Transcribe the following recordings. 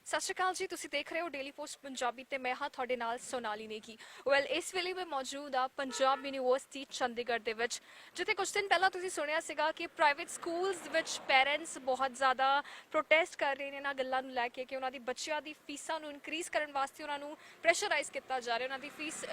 ਸਤਿ ਸ਼੍ਰੀ ਅਕਾਲ ਜੀ। ਤੁਸੀਂ ਦੇਖ ਰਹੇ ਹੋ ਡੇਲੀ ਪੋਸਟ ਪੰਜਾਬੀ ਤੇ ਮੈਂ ਹਾਂ ਤੁਹਾਡੇ ਨਾਲ ਸੋਨਾਲੀ ਨੇਗੀ। ਇਸ ਵੇਲੇ ਮੈਂ ਮੌਜੂਦ ਆ ਪੰਜਾਬ ਯੂਨੀਵਰਸਿਟੀ ਚੰਡੀਗੜ੍ਹ ਦੇ ਵਿੱਚ, ਜਿੱਥੇ ਕੁਝ ਦਿਨ ਪਹਿਲਾਂ ਤੁਸੀਂ ਸੁਣਿਆ ਸੀਗਾ ਕਿ ਪ੍ਰਾਈਵੇਟ ਸਕੂਲਸ ਵਿੱਚ ਪੇਰੈਂਟਸ ਬਹੁਤ ਜ਼ਿਆਦਾ ਪ੍ਰੋਟੈਸਟ ਕਰ ਰਹੇ ਨੇ ਇਹਨਾਂ ਗੱਲਾਂ ਨੂੰ ਲੈ ਕੇ ਕਿ ਉਹਨਾਂ ਦੀ ਬੱਚਿਆਂ ਦੀ ਫੀਸਾਂ ਨੂੰ ਇਨਕਰੀਜ਼ ਕਰਨ ਵਾਸਤੇ ਉਹਨਾਂ ਨੂੰ ਪ੍ਰੈਸ਼ਰਾਈਜ਼ ਕੀਤਾ ਜਾ ਰਿਹਾ, ਉਹਨਾਂ ਦੀ ਫੀਸ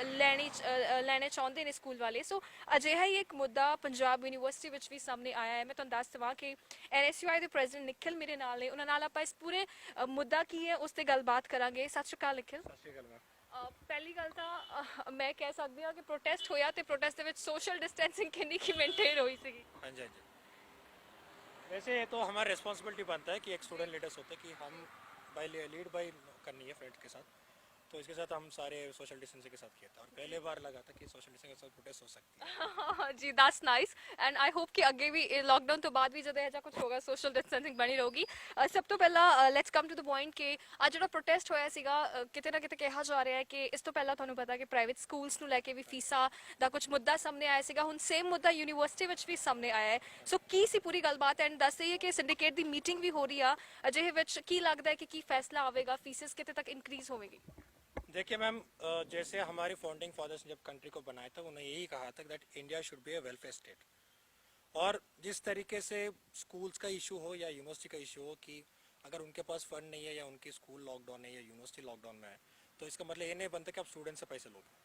ਲੈਣੇ ਚਾਹੁੰਦੇ ਨੇ ਸਕੂਲ ਵਾਲੇ। ਸੋ ਅਜਿਹਾ ਹੀ ਇੱਕ ਮੁੱਦਾ ਪੰਜਾਬ ਯੂਨੀਵਰਸਿਟੀ ਵਿੱਚ ਵੀ ਸਾਹਮਣੇ ਆਇਆ ਹੈ। ਮੈਂ ਤੁਹਾਨੂੰ ਦੱਸ ਦੇਵਾਂ ਕਿ NSUI ਦੇ ਪ੍ਰੈਜ਼ੀਡੈਂਟ ਨਿਖਿਲ ਮੇਰੇ ਨਾਲ ਨੇ, ਉਹਨਾਂ ਨਾਲ ਆਪਾਂ ਇਸ ਪੂਰੇ ਮੁੱਦਾ ਕੀ ਹੈ ਉਸ ਤੇ ਗੱਲਬਾਤ ਕਰਾਂਗੇ। ਸਤਿ ਸ਼੍ਰੀ ਅਕਾਲ ਨਿਖਿਲ। ਸਤਿ ਸ਼੍ਰੀ ਅਕਾਲ ਮੈਮ। ਪਹਿਲੀ ਗੱਲ ਤਾਂ ਮੈਂ ਕਹਿ ਸਕਦੀ ਹਾਂ ਕਿ ਪ੍ਰੋਟੈਸਟ ਹੋਇਆ ਤੇ ਪ੍ਰੋਟੈਸਟ ਦੇ ਵਿੱਚ ਸੋਸ਼ਲ ਡਿਸਟੈਂਸਿੰਗ ਕਿੰਨੀ ਕੀ ਮੇਨਟੇਨ ਹੋਈ ਸੀਗੀ? हाँ जी, हाँ जी। वैसे ये तो हमारा रिस्पॉन्सिबिलिटी बनता है कि एक स्टूडेंट लीडर्स होते हैं कि हम बाई लीड बाई करनी है फ्रेंड के साथ। तो इसके साथ हम सारे सोशल डिस्टेंसिंग के साथ किया था और पहले बार लगा था कि सोशल डिस्टेंसिंग के साथ प्रोटेस्ट हो सकती है। ਜੀ that's nice and I hope ਕਿ ਅੱਗੇ ਵੀ ਲਾਕਡਾਊਨ ਤੋਂ ਬਾਅਦ ਵੀ ਜਦੋਂ ਇਹ ਜਿਹਾ ਕੁਝ ਹੋਗਾ ਸੋਸ਼ਲ ਡਿਸਟੈਂਸਿੰਗ ਬਣੀ ਰਹੂਗੀ। ਸਭ ਤੋਂ ਪਹਿਲਾਂ let's come to the point ਕਿ ਅੱਜ ਜਿਹੜਾ ਪ੍ਰੋਟੈਸਟ ਹੋਇਆ ਸੀਗਾ, ਕਿਤੇ ਨਾ ਕਿਤੇ ਕਿਹਾ ਜਾ ਰਿਹਾ ਹੈ ਕਿ ਇਸ ਤੋਂ ਪਹਿਲਾਂ ਤੁਹਾਨੂੰ ਪਤਾ ਕਿ ਪ੍ਰਾਈਵੇਟ ਸਕੂਲਸ ਨੂੰ ਲੈ ਕੇ ਵੀ ਫੀਸਾਂ ਦਾ ਕੁਝ ਮੁੱਦਾ ਸਾਹਮਣੇ ਆਇਆ ਸੀਗਾ, ਹੁਣ ਸੇਮ ਮੁੱਦਾ ਯੂਨੀਵਰਸਿਟੀ ਵਿੱਚ ਵੀ ਸਾਹਮਣੇ ਆਇਆ ਹੈ। ਸੋ ਕੀ ਸੀ ਪੂਰੀ ਗੱਲਬਾਤ ਐਂਡ ਦੱਸ ਦਈਏ ਕਿ ਸਿੰਡੀਕੇਟ ਦੀ ਮੀਟਿੰਗ ਵੀ ਹੋ ਰਹੀ ਆ, ਅਜਿਹੇ ਵਿੱਚ ਕੀ ਲੱਗਦਾ ਹੈ ਕਿ ਕੀ ਫੈਸਲਾ ਆਵੇਗਾ, ਫੀਸਿਸ ਕਿਤੇ ਤੱਕ ਇਨਕਰੀਜ਼ ਹੋਵੇਗੀ? देखिए मैम, जैसे हमारे फाउंडिंग फादर्स ने जब कंट्री को बनाया था उन्होंने यही कहा था that India should be a welfare state. और जिस तरीके से स्कूल्स का इशू हो या यूनिवर्सिटी का इशू हो कि अगर उनके पास फंड नहीं है या उनकी स्कूल लॉकडाउन है या यूनिवर्सिटी लॉकडाउन में है, तो इसका मतलब ये नहीं बनता कि आप स्टूडेंट से पैसे लोगे।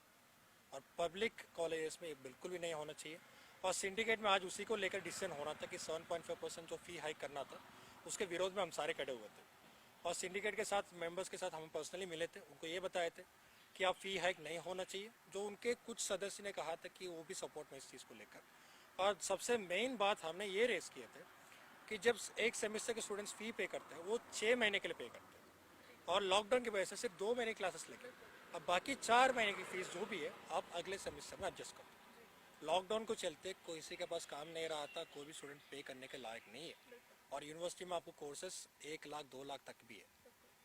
और पब्लिक कॉलेजेस में बिल्कुल भी नहीं होना चाहिए। और सिंडिकेट में आज उसी को लेकर डिसीजन होना था कि 7.5% जो फी हाइक करना था उसके विरोध में हम सारे खड़े हुए थे। और सिंडिकेट के साथ मेंबर्स के साथ हम पर्सनली मिले थे, उनको ये बताए थे कि आप फी हाइक नहीं होना चाहिए। जो उनके कुछ सदस्य ने कहा था कि वो भी सपोर्ट में इस चीज़ को लेकर। और सबसे मेन बात हमने ये रेस किए थे कि जब एक सेमेस्टर के स्टूडेंट्स फ़ी पे करते हैं वो 6 महीने के लिए पे करते हैं और लॉकडाउन की वजह से सिर्फ 2 महीने क्लासेस लेके अब बाकी 4 महीने की फ़ीस जो भी है आप अगले सेमेस्टर में एडजस्ट करो। लॉकडाउन को चलते किसी के पास काम नहीं रहा था, कोई भी स्टूडेंट पे करने के लायक नहीं है। और यूनिवर्सिटी में आपको कोर्सेस 1 लाख 2 लाख तक भी है,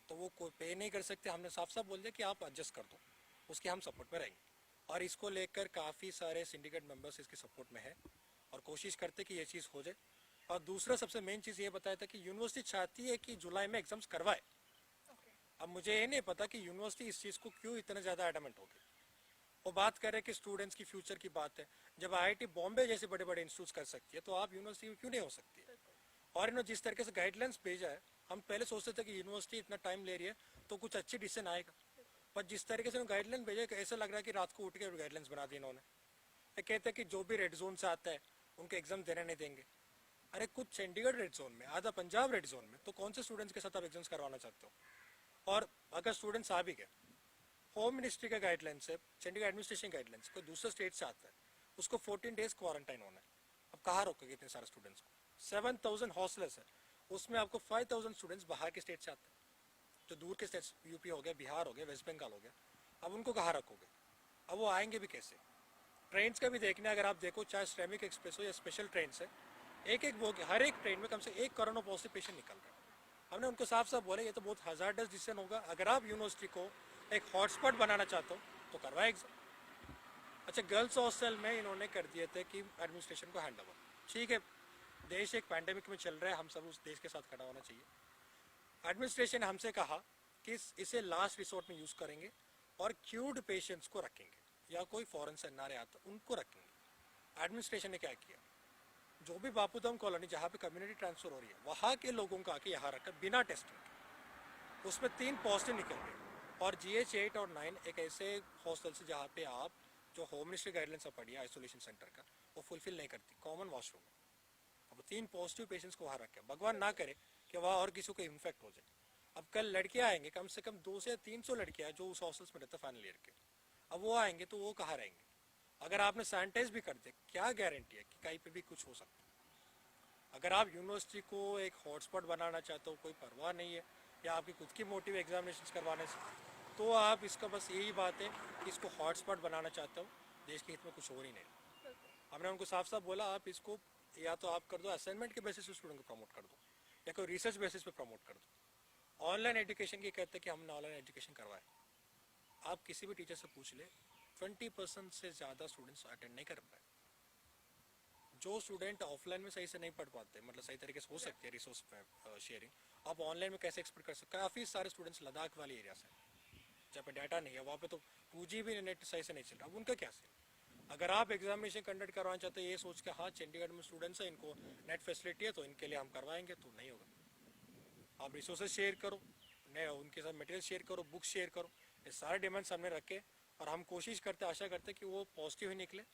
तो वो कोई पे नहीं कर सकते। हमने साफ साफ बोल दिया कि आप एडजस्ट कर दो, उसके हम सपोर्ट में रहेंगे। और इसको लेकर काफ़ी सारे सिंडिकेट मेंबर्स इसके सपोर्ट में है और कोशिश करते कि ये चीज़ हो जाए। और दूसरा सबसे मेन चीज़ ये बताया था कि यूनिवर्सिटी चाहती है कि जुलाई में एग्जाम्स करवाए। अब मुझे ये नहीं पता कि यूनिवर्सिटी इस चीज़ को क्यों इतना ज़्यादा एडमेंट हो गई। वो बात कर रहे हैं कि स्टूडेंट्स की फ्यूचर की बात है। जब IIT बॉम्बे जैसे बड़े बड़े इंस्टीट्यूट कर सकती है तो आप यूनिवर्सिटी क्यों नहीं हो सकती है? और इन्होंने जिस तरीके से गाइडलाइंस भेजा है, हम पहले सोचते थे कि यूनिवर्सिटी इतना टाइम ले रही है तो कुछ अच्छी डिसीजन आएगा, पर जिस तरीके से गाइडलाइन भेजा ऐसा लग रहा है कि रात को उठ के गाइडलाइंस बना दी इन्होंने। ये कहते हैं कि जो भी रेड जोन से आता है उनके एग्जाम देने नहीं देंगे। अरे कुछ चंडीगढ़ रेड जोन में, आधा पंजाब रेड जोन में, तो कौन से स्टूडेंट्स के साथ आप एग्जाम्स करवाना चाहते हो? और अगर स्टूडेंट्स आ भी गए, होम मिनिस्ट्री का गाइडलाइन से, चंडीगढ़ एडमिनिस्ट्रेशन गाइडलाइन से कोई दूसरे स्टेट से आता है उसको 14 डेज क्वारंटाइन होना है। अब कहाँ रोकोगे इतने सारे स्टूडेंट्स को? 7,000 हॉस्टल्स है, उसमें आपको 5,000 स्टूडेंट्स बाहर के स्टेट से आते हैं, जो दूर के स्टेट्स यूपी हो गया, बिहार हो गया, वेस्ट बंगाल हो गया। अब उनको कहाँ रखोगे? अब वो आएंगे भी कैसे? ट्रेन का भी देखना, अगर आप देखो चाहे श्रमिक एक्सप्रेस हो या स्पेशल ट्रेन से, एक एक वो हर एक ट्रेन में कम से 1 कोरोना पॉजिटिव पेशेंट निकल रहा है। हमने उनको साफ साफ बोले ये तो बहुत हजार्डस डिसीजन होगा। अगर आप यूनिवर्सिटी को एक हॉटस्पॉट बनाना चाहते हो तो करवाए एग्जाम। अच्छा, गर्ल्स हॉस्टल में इन्होंने कर दिए थे कि एडमिनिस्ट्रेशन को हैंड ओवर। ठीक है, देश एक पैंडेमिक में चल रहा है, हम सब उस देश के साथ खड़ा होना चाहिए। एडमिनिस्ट्रेशन ने हमसे कहा कि इसे लास्ट रिसोर्ट में यूज़ करेंगे और क्यूर्ड पेशेंट्स को रखेंगे या कोई फॉरेन से नारे आता उनको रखेंगे। एडमिनिस्ट्रेशन ने क्या किया, जो भी बापूधाम कॉलोनी जहाँ पे कम्युनिटी ट्रांसफर हो रही है वहाँ के लोगों का आके यहाँ रखकर बिना टेस्टिंग के, उसमें 3 पॉजिटिव निकल गए। और GH 8 और 9 एक ऐसे हॉस्टल से जहाँ पे आप जो होम मिनिस्ट्री गाइडलाइंस पड़ी है आइसोलेशन सेंटर का वो फुलफिल नहीं करती, कॉमन वॉशरूम है। अब 3 पॉजिटिव पेशेंट्स को वहाँ रखे, भगवान ना करे कि वहाँ और किसी को इन्फेक्ट हो जाए। अब कल लड़कियाँ आएंगे, कम से कम 200 से 300 लड़कियाँ जो उस हॉस्टल्स में रहते फाइनल ईयर के, अब वो आएंगे तो वो कहाँ रहेंगे? अगर आपने सैनिटाइज भी कर दे, क्या गारंटी है कि कहीं पे भी कुछ हो सकता है? अगर आप यूनिवर्सिटी को एक हॉटस्पॉट बनाना चाहते हो, कोई परवाह नहीं है, या आपकी खुद की मोटिव एग्जामिनेशन करवाने से, तो आप इसका बस यही बात है कि इसको हॉटस्पॉट बनाना चाहते हो, देश के हित में कुछ और ही नहीं। हमने उनको साफ साफ बोला आप इसको या तो आप कर दो असाइनमेंट के बेसिस पे स्टूडेंट को प्रमोट कर दो या कोई रिसर्च बेसिस पे प्रमोट कर दो। ऑनलाइन एजुकेशन की कहते हैं कि हमने ऑनलाइन एजुकेशन करवाए, आप किसी भी टीचर से पूछ ले 20% से ज़्यादा स्टूडेंट्स अटेंड नहीं कर पाए। जो स्टूडेंट ऑफलाइन में सही से नहीं पढ़ पाते, मतलब सही तरीके से हो सकती है रिसोर्स शेयरिंग, आप ऑनलाइन में कैसे एक्सपेक्ट कर सकते हैं? काफ़ी सारे स्टूडेंट्स लद्दाख वाले एरिया से, जहाँ पे डाटा नहीं है, वहाँ पे तो 2G भी नेट सही से नहीं चल रहा, अब उनका क्या सीन? अगर आप एग्जामिनेशन कंडक्ट करवाना चाहते हैं ये सोच के हाँ चंडीगढ़ में स्टूडेंट्स हैं, इनको नेट फैसिलिटी है तो इनके लिए हम करवाएंगे, तो नहीं होगा। आप रिसोर्सेज शेयर करो, नए उनके साथ मटेरियल शेयर करो, बुक शेयर करो, ये सारे डिमांड सामने रखे और हम कोशिश करते, आशा करते कि वो पॉजिटिव ही निकले।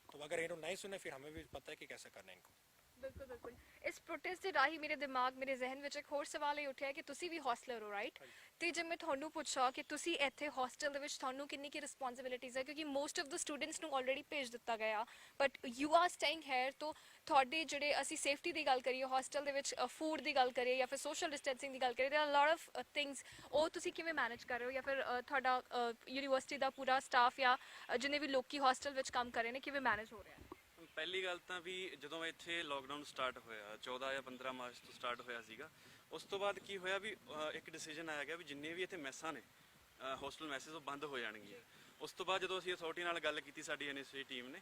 तो अगर इन्होंने नहीं सुने फिर हमें भी पता है कि कैसे करना है इनको। ਬਿਲਕੁਲ ਬਿਲਕੁਲ। ਇਸ ਪ੍ਰੋਟੈਸਟ ਦੇ ਰਾਹੀਂ ਮੇਰੇ ਦਿਮਾਗ ਮੇਰੇ ਜ਼ਿਹਨ ਵਿੱਚ ਇੱਕ ਹੋਰ ਸਵਾਲ ਇਹ ਉੱਠਿਆ ਕਿ ਤੁਸੀਂ ਵੀ ਹੌਸਟਲਰ ਹੋ, ਰਾਈਟ? ਤੇ ਜੇ ਮੈਂ ਤੁਹਾਨੂੰ ਪੁੱਛਾਂ ਕਿ ਤੁਸੀਂ ਇੱਥੇ ਹੌਸਟਲ ਦੇ ਵਿੱਚ ਤੁਹਾਨੂੰ ਕਿੰਨੀ ਕੀ ਰਿਸਪੌਂਸਿਬਿਲਿਟੀਜ਼ ਹੈ, ਕਿਉਂਕਿ ਮੋਸਟ ਆਫ ਦ ਸਟੂਡੈਂਟਸ ਨੂੰ ਆਲਰੇਡੀ ਭੇਜ ਦਿੱਤਾ ਗਿਆ, but you are staying here, ਤਾਂ ਤੁਹਾਡੇ ਜਿਹੜੇ ਅਸੀਂ ਸੇਫਟੀ ਦੀ ਗੱਲ ਕਰੀਏ, ਹੌਸਟਲ ਦੇ ਵਿੱਚ ਫੂਡ ਦੀ ਗੱਲ ਕਰੀਏ ਜਾਂ ਫਿਰ ਸੋਸ਼ਲ ਡਿਸਟੈਂਸਿੰਗ ਦੀ ਗੱਲ ਕਰੀਏ, ਦੇयर आर ਲੋਟ ਆਫ ਥਿੰਗਸ, ਉਹ ਤੁਸੀਂ ਕਿਵੇਂ ਮੈਨੇਜ ਕਰ ਰਹੇ ਹੋ? ਜਾਂ ਫਿਰ ਤੁਹਾਡਾ ਯੂਨੀਵਰਸਿਟੀ ਦਾ ਪੂਰਾ ਸਟਾਫ ਜਾਂ ਜਿੰਨੇ ਵੀ ਲੋਕੀ ਹੌਸਟਲ ਵਿੱਚ ਕੰਮ ਕਰ ਰਹੇ ਨੇ ਕਿਵੇਂ ਮੈਨੇਜ ਹੋ ਰਿਹਾ ਹੈ? ਪਹਿਲੀ ਗੱਲ ਤਾਂ ਵੀ ਜਦੋਂ ਇੱਥੇ ਲੋਕਡਾਊਨ ਸਟਾਰਟ ਹੋਇਆ 14 ਜਾਂ 15 ਮਾਰਚ ਤੋਂ ਸਟਾਰਟ ਹੋਇਆ ਸੀਗਾ, ਉਸ ਤੋਂ ਬਾਅਦ ਕੀ ਹੋਇਆ ਵੀ ਇੱਕ ਡਿਸੀਜਨ ਆਇਆ ਗਿਆ ਵੀ ਜਿੰਨੇ ਵੀ ਇੱਥੇ ਮੈਸਾਂ ਨੇ ਹੋਸਟਲ ਮੈਸੇਜ ਉਹ ਬੰਦ ਹੋ ਜਾਣਗੀਆਂ। ਉਸ ਤੋਂ ਬਾਅਦ ਜਦੋਂ ਅਸੀਂ ਅਥਾਰਟੀ ਨਾਲ ਗੱਲ ਕੀਤੀ ਸਾਡੀ ਐਨਐਸਏ ਟੀਮ ਨੇ,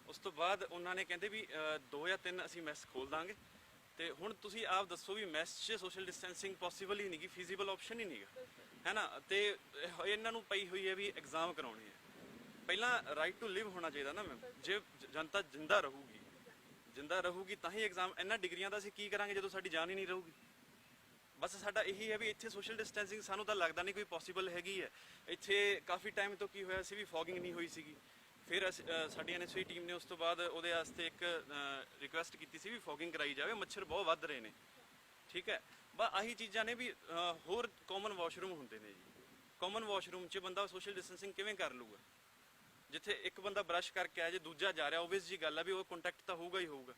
ਉਸ ਤੋਂ ਬਾਅਦ ਉਹਨਾਂ ਨੇ ਕਹਿੰਦੇ ਵੀ 2 ਜਾਂ 3 ਅਸੀਂ ਮੈਸ ਖੋਲ ਦਾਂਗੇ। ਤੇ ਹੁਣ ਤੁਸੀਂ ਆਪ ਦੱਸੋ ਵੀ ਮੈਸ 'ਚ ਸੋਸ਼ਲ ਡਿਸਟੈਂਸਿੰਗ ਪੋਸੀਬਲ ਹੀ ਨਹੀਂ ਗੀ, ਫੀਜ਼ੀਬਲ ਆਪਸ਼ਨ ਹੀ ਨਹੀਂਗਾ, ਹੈ ਨਾ? ਤੇ ਇਹਨਾਂ ਨੂੰ ਪਈ ਹੋਈ ਹੈ ਵੀ ਐਗਜ਼ਾਮ ਕਰਾਉਣੇ ਹੈ। ਪਹਿਲਾਂ ਰਾਈਟ ਟੂ ਲਿਵ ਹੋਣਾ ਚਾਹੀਦਾ ਨਾ ਮੈਮ। ਜੇ ਜਨਤਾ ਜਿੰਦਾ ਰਹੂਗੀ ਤਾਂ ਹੀ ਐਗਜ਼ਾਮ। ਇਹਨਾਂ ਡਿਗਰੀਆਂ ਦਾ ਅਸੀਂ ਕੀ ਕਰਾਂਗੇ ਜਦੋਂ ਸਾਡੀ ਜਾਨ ਹੀ ਨਹੀਂ ਰਹੂਗੀ? ਬਸ ਸਾਡਾ ਇਹੀ ਹੈ ਵੀ ਇੱਥੇ ਸੋਸ਼ਲ ਡਿਸਟੈਂਸਿੰਗ ਸਾਨੂੰ ਤਾਂ ਲੱਗਦਾ ਨਹੀਂ ਕੋਈ ਪੋਸੀਬਲ ਹੈਗੀ ਹੈ। ਇੱਥੇ ਕਾਫੀ ਟਾਈਮ ਤੋਂ ਕੀ ਹੋਇਆ ਸੀ ਵੀ ਫੌਗਿੰਗ ਨਹੀਂ ਹੋਈ ਸੀਗੀ, ਫਿਰ ਸਾਡੀ ਐਨਐਸਏ ਟੀਮ ਨੇ ਉਸ ਤੋਂ ਬਾਅਦ ਉਹਦੇ ਵਾਸਤੇ ਇੱਕ ਰਿਕੁਐਸਟ ਕੀਤੀ ਸੀ ਵੀ ਫੌਗਿੰਗ ਕਰਾਈ ਜਾਵੇ, ਮੱਛਰ ਬਹੁਤ ਵੱਧ ਰਹੇ ਨੇ, ਠੀਕ ਹੈ? ਬਸ ਆਹੀ ਚੀਜ਼ਾਂ ਨੇ ਵੀ ਹੋਰ ਕਾਮਨ ਵਾਸ਼ਰੂਮ ਹੁੰਦੇ ਨੇ ਜੀ, ਕਾਮਨ ਵਾਸ਼ਰੂਮ 'ਚ ਬੰਦਾ ਸੋਸ਼ਲ ਡਿਸਟੈਂਸਿੰਗ ਕਿਵੇਂ ਕਰ ਲੂਗਾ? ਜਿੱਥੇ ਇੱਕ ਬੰਦਾ ਬਰਸ਼ ਕਰਕੇ ਆ ਜੇ ਦੂਜਾ ਜਾ ਰਿਹਾ, ਓਬਵੀਅਸ ਜੀ ਗੱਲ ਆ ਵੀ ਉਹ ਕੰਟੈਕਟ ਤਾਂ ਹੋਊਗਾ ਹੀ ਹੋਊਗਾ।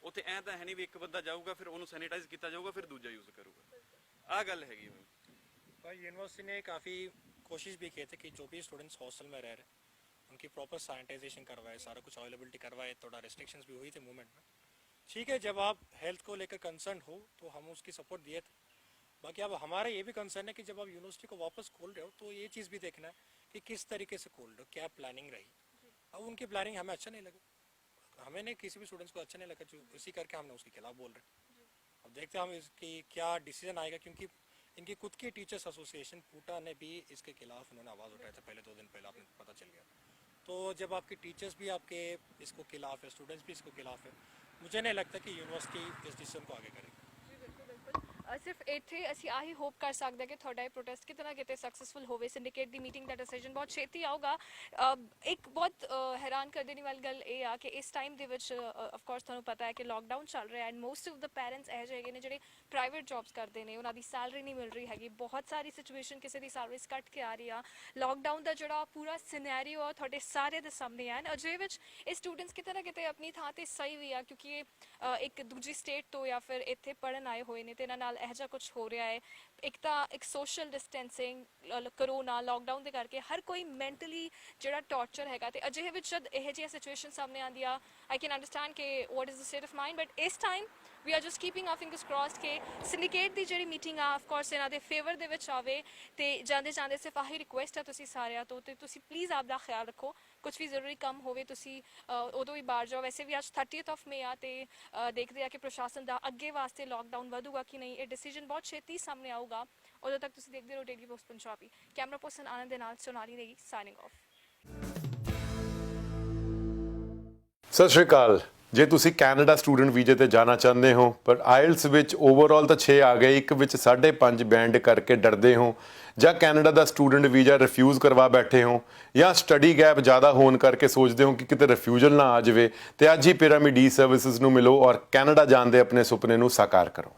ਉੱਥੇ ਐਂ ਤਾਂ ਹੈ ਨਹੀਂ ਵੀ ਇੱਕ ਬੰਦਾ ਜਾਊਗਾ ਫਿਰ ਉਹਨੂੰ ਸੈਨੀਟਾਈਜ਼ ਕੀਤਾ ਜਾਊਗਾ ਫਿਰ ਦੂਜਾ ਯੂਜ਼ ਕਰੂਗਾ। ਆਹ ਗੱਲ ਹੈਗੀ ਮੈਮ। भाई यूनिवर्सिटी ने काफ़ी कोशिश भी की थी कि जो भी स्टूडेंट्स हॉस्टल में रह रहे उनकी प्रॉपर सैनिटाइजेशन करवाए, सारा कुछ अवेलेबिलिटी करवाए, थोड़ा रेस्ट्रिक्शंस भी हुई थी मूवमेंट में। ठीक है, जब आप हेल्थ को लेकर कंसर्न हो तो हम उसकी सपोर्ट दिए थे। बाकी अब हमारा ये भी कंसर्न है कि जब आप यूनिवर्सिटी को वापस खोल रहे हो तो ये चीज़ भी देखना है कि किस तरीके से खोल रहे हो, क्या प्लानिंग रही। अब उनकी प्लानिंग हमें अच्छा नहीं लगा, हमें नहीं, किसी भी स्टूडेंट्स को अच्छा नहीं लगा, जो इसी करके हमने उसके खिलाफ बोल रहे हैं। अब देखते हैं हम इसकी क्या डिसीजन आएगा, क्योंकि इनकी खुद की टीचर्स एसोसिएशन पूटा ने भी इसके खिलाफ उन्होंने आवाज़ उठाया था पहले 2 दिन पहले, आपने पता चल गया। तो जब आपके टीचर्स भी आपके इसको खिलाफ है, स्टूडेंट्स भी इसको खिलाफ है, मुझे नहीं लगता कि यूनिवर्सिटी इस डिसीजन को आगे करेगी। ਸਿਰਫ ਇੱਥੇ ਅਸੀਂ ਆਹੀ ਹੋਪ ਕਰ ਸਕਦੇ ਹਾਂ ਕਿ ਤੁਹਾਡਾ ਇਹ ਪ੍ਰੋਟੈਸਟ ਕਿਤੇ ਨਾ ਕਿਤੇ ਸਕਸੈਸਫੁਲ ਹੋਵੇ। ਸਿੰਡੀਕੇਟ ਦੀ ਮੀਟਿੰਗ ਦਾ ਡਿਸੀਜਨ ਬਹੁਤ ਛੇਤੀ ਆਊਗਾ। ਇੱਕ ਬਹੁਤ ਹੈਰਾਨ ਕਰ ਦੇਣ ਵਾਲੀ ਗੱਲ ਇਹ ਆ ਕਿ ਇਸ ਟਾਈਮ ਦੇ ਵਿੱਚ ਆਫ ਕੋਰਸ ਤੁਹਾਨੂੰ ਪਤਾ ਹੈ ਕਿ ਲੋਕਡਾਊਨ ਚੱਲ ਰਿਹਾ and most of the parents ਇਹੋ ਜਿਹੇ ਹੈਗੇ ਨੇ ਜਿਹੜੇ ਪ੍ਰਾਈਵੇਟ ਜੌਬਸ ਕਰਦੇ ਨੇ, ਉਹਨਾਂ ਦੀ ਸੈਲਰੀ ਨਹੀਂ ਮਿਲ ਰਹੀ ਹੈਗੀ। ਬਹੁਤ ਸਾਰੀ ਸਿਚੁਏਸ਼ਨ ਕਿਸੇ ਦੀ ਸੈਲਰੀਜ਼ ਕੱਟ ਕੇ ਆ ਰਹੀ ਆ। ਲੋਕਡਾਊਨ ਦਾ ਜਿਹੜਾ ਪੂਰਾ ਸਿਨੈਰੀਓ ਆ ਤੁਹਾਡੇ ਸਾਰੇ ਦੇ ਸਾਹਮਣੇ ਆ। ਅਜੇ ਵਿੱਚ ਇਹ ਸਟੂਡੈਂਟਸ ਕਿਤੇ ਨਾ ਕਿਤੇ ਆਪਣੀ ਥਾਂ ਤੇ ਸਹੀ ਵੀ ਆ, ਕਿਉਂਕਿ ਇਹ ਇੱਕ ਦੂਜੀ ਸਟੇਟ ਤੋਂ ਜਾਂ ਫਿਰ ਇੱਥੇ ਪੜ੍ਹਨ ਆਏ ਹੋਏ ਨੇ ਤੇ ਇਹਨਾਂ ਨਾਲ ਇਹੋ ਜਿਹਾ ਕੁਝ ਹੋ ਰਿਹਾ ਹੈ। ਇੱਕ ਤਾਂ ਇੱਕ ਸੋਸ਼ਲ ਡਿਸਟੈਂਸਿੰਗ, ਕਰੋਨਾ, ਲੋਕਡਾਊਨ ਦੇ ਕਰਕੇ ਹਰ ਕੋਈ ਮੈਂਟਲੀ ਜਿਹੜਾ ਟੌਰਚਰ ਹੈਗਾ, ਤੇ ਅਜਿਹੇ ਵਿੱਚ ਜਦ ਇਹੋ ਜਿਹੀਆਂ ਸਿਚੁਏਸ਼ਨ ਸਾਹਮਣੇ ਆਉਂਦੀ ਆ, ਆਈ ਕੈਨ ਅੰਡਰਸਟੈਂਡ ਕਿ what is the state of mind, but ਇਸ time we are just keeping our fingers crossed ਕਿ ਸਿੰਡੀਕੇਟ ਦੀ ਜਿਹੜੀ ਮੀਟਿੰਗ ਆ ਆਫ ਕੋਰਸ ਇਹਨਾਂ ਦੇ ਫੇਵਰ ਦੇ ਵਿੱਚ ਆਵੇ। ਤੇ ਜਾਂਦੇ ਜਾਂਦੇ ਸਿਰਫ ਆਹੀ ਰਿਕੁਐਸਟ ਆ ਤੁਸੀਂ ਸਾਰਿਆਂ ਤੋਂ, ਤੇ ਤੁਸੀਂ ਪਲੀਜ਼ ਆਪ ਦਾ ਖਿਆਲ ਰੱਖੋ। ਕੁਝ ਵੀ ਜ਼ਰੂਰੀ ਕੰਮ ਹੋਵੇ ਤੁਸੀਂ ਉਦੋਂ ਹੀ ਬਾਹਰ ਜਾਓ। ਵੈਸੇ ਵੀ ਅੱਜ 30th ਆਫ ਮਈ ਆ ਤੇ ਦੇਖਦੇ ਆ ਕਿ ਪ੍ਰਸ਼ਾਸਨ ਦਾ ਅੱਗੇ ਵਾਸਤੇ ਲੋਕਡਾਊਨ ਵਧੂਗਾ ਕਿ ਨਹੀਂ। ਇਹ ਡਿਸੀਜਨ ਬਹੁਤ ਛੇਤੀ ਸਾਹਮਣੇ ਆਊਗਾ। ਉਦੋਂ ਤੱਕ ਤੁਸੀਂ ਦੇਖਦੇ ਰਹੋ Daily Post Punjabi. Camera person Anand ਦੇ ਨਾਲ ਸੋਨਾਲੀ ਨੇਗੀ ਸਾਈਨਿੰਗ ਆਫ। ਸਤਿ ਸ਼੍ਰੀ ਅਕਾਲ। ਜੇ ਤੁਸੀਂ ਕੈਨੇਡਾ ਸਟੂਡੈਂਟ ਵੀਜ਼ੇ ਤੇ ਜਾਣਾ ਚਾਹੁੰਦੇ ਹੋ ਪਰ ਆਇਲਸ ਵਿੱਚ ਓਵਰਆਲ ਤਾਂ 6 ਆ ਗਏ, ਇੱਕ ਵਿੱਚ 5.5 ਬੈਂਡ ਕਰਕੇ ਡਰਦੇ ਹੋ, ਜਾਂ ਕੈਨੇਡਾ ਦਾ ਸਟੂਡੈਂਟ ਵੀਜ਼ਾ ਰਿਫਿਊਜ਼ ਕਰਵਾ ਬੈਠੇ ਹੋ, ਜਾਂ ਸਟੱਡੀ ਗੈਪ ਜ਼ਿਆਦਾ ਹੋਣ ਕਰਕੇ ਸੋਚਦੇ ਹੋ ਕਿ ਕਿਤੇ ਰਿਫਿਊਜ਼ਲ ਨਾ ਆ ਜਾਵੇ, ਤੇ ਅੱਜ ਹੀ ਪਿਰਾਮਿਡ ਈ ਸਰਵਿਸਿਜ਼ ਨੂੰ ਮਿਲੋ ਔਰ ਕੈਨੇਡਾ ਜਾਣ ਦੇ ਆਪਣੇ ਸੁਪਨੇ ਨੂੰ ਸਾਕਾਰ ਕਰੋ।